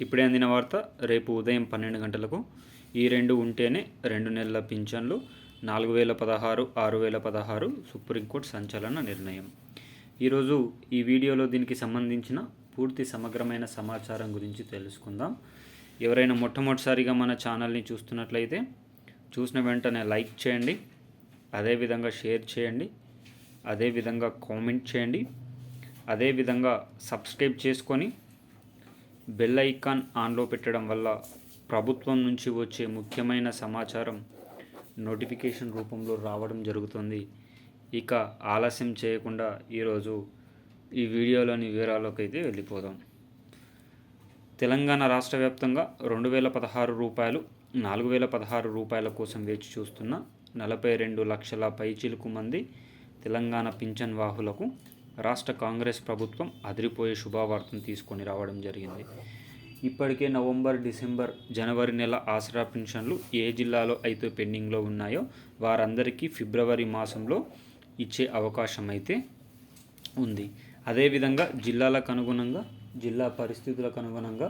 ఇప్పుడే అందిన వార్త. రేపు ఉదయం 12 గంటలకు ఈ రెండు ఉంటేనే 2 నెలల పింఛన్లు 4016, 6016 సుప్రీంకోర్టు సంచలన నిర్ణయం. ఈరోజు ఈ వీడియోలో దీనికి సంబంధించిన పూర్తి సమగ్రమైన సమాచారం గురించి తెలుసుకుందాం. ఎవరైనా మొట్టమొదటిసారిగా మన ఛానల్ని చూస్తున్నట్లయితే చూసిన వెంటనే లైక్ చేయండి, అదేవిధంగా షేర్ చేయండి, అదేవిధంగా కామెంట్ చేయండి, అదేవిధంగా సబ్స్క్రైబ్ చేసుకొని బెల్ ఐకాన్ ఆన్లో పెట్టడం వల్ల ప్రభుత్వం నుంచి వచ్చే ముఖ్యమైన సమాచారం నోటిఫికేషన్ రూపంలో రావడం జరుగుతుంది. ఇక ఆలస్యం చేయకుండా ఈరోజు ఈ వీడియోలోని వివరాల్లోకి అయితే వెళ్ళిపోదాం. తెలంగాణ రాష్ట్ర వ్యాప్తంగా 2016 రూపాయలు, 4016 రూపాయల కోసం వేచి చూస్తున్న 42 లక్షల పైచిలుకు మంది తెలంగాణ పింఛన్ వాహులకు రాష్ట్ర కాంగ్రెస్ ప్రభుత్వం అదిరిపోయే శుభవార్తను తీసుకొని రావడం జరిగింది. ఇప్పటికే నవంబర్, డిసెంబర్, జనవరి నెల ఆసరా పింఛన్లు ఏ జిల్లాలో అయితే పెండింగ్లో ఉన్నాయో వారందరికీ ఫిబ్రవరి మాసంలో ఇచ్చే అవకాశం అయితే ఉంది. అదేవిధంగా జిల్లాలకు అనుగుణంగా, జిల్లా పరిస్థితులకు అనుగుణంగా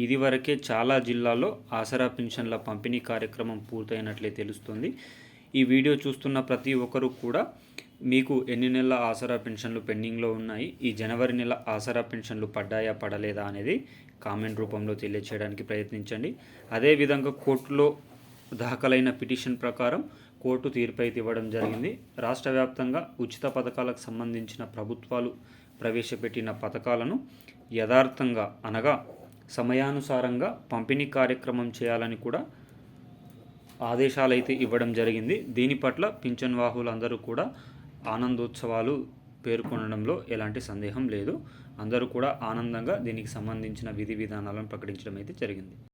ఇదివరకే చాలా జిల్లాల్లో ఆసరా పింఛన్ల పంపిణీ కార్యక్రమం పూర్తయినట్లే తెలుస్తుంది. ఈ వీడియో చూస్తున్న ప్రతి ఒక్కరూ కూడా మీకు ఎన్ని నెలల ఆసరా పెన్షన్లు పెండింగ్లో ఉన్నాయి, ఈ జనవరి నెల ఆసరా పెన్షన్లు పడ్డాయా పడలేదా అనేది కామెంట్ రూపంలో తెలియచేయడానికి ప్రయత్నించండి. అదేవిధంగా కోర్టులో దాఖలైన పిటిషన్ ప్రకారం కోర్టు తీర్పు అయితే ఇవ్వడం జరిగింది. రాష్ట్ర వ్యాప్తంగా ఉచిత పథకాలకు సంబంధించిన ప్రభుత్వాలు ప్రవేశపెట్టిన పథకాలను యథార్థంగా అనగా సమయానుసారంగా పంపిణీ కార్యక్రమం చేయాలని కూడా ఆదేశాలు అయితే ఇవ్వడం జరిగింది. దీని పట్ల పింఛన్ వాహులందరూ కూడా ఆనందోత్సవాలు పేర్కొనడంలో ఎలాంటి సందేహం లేదు. అందరూ కూడా ఆనందంగా దీనికి సంబంధించిన విధి విధానాలను ప్రకటించడం అయితే జరిగింది.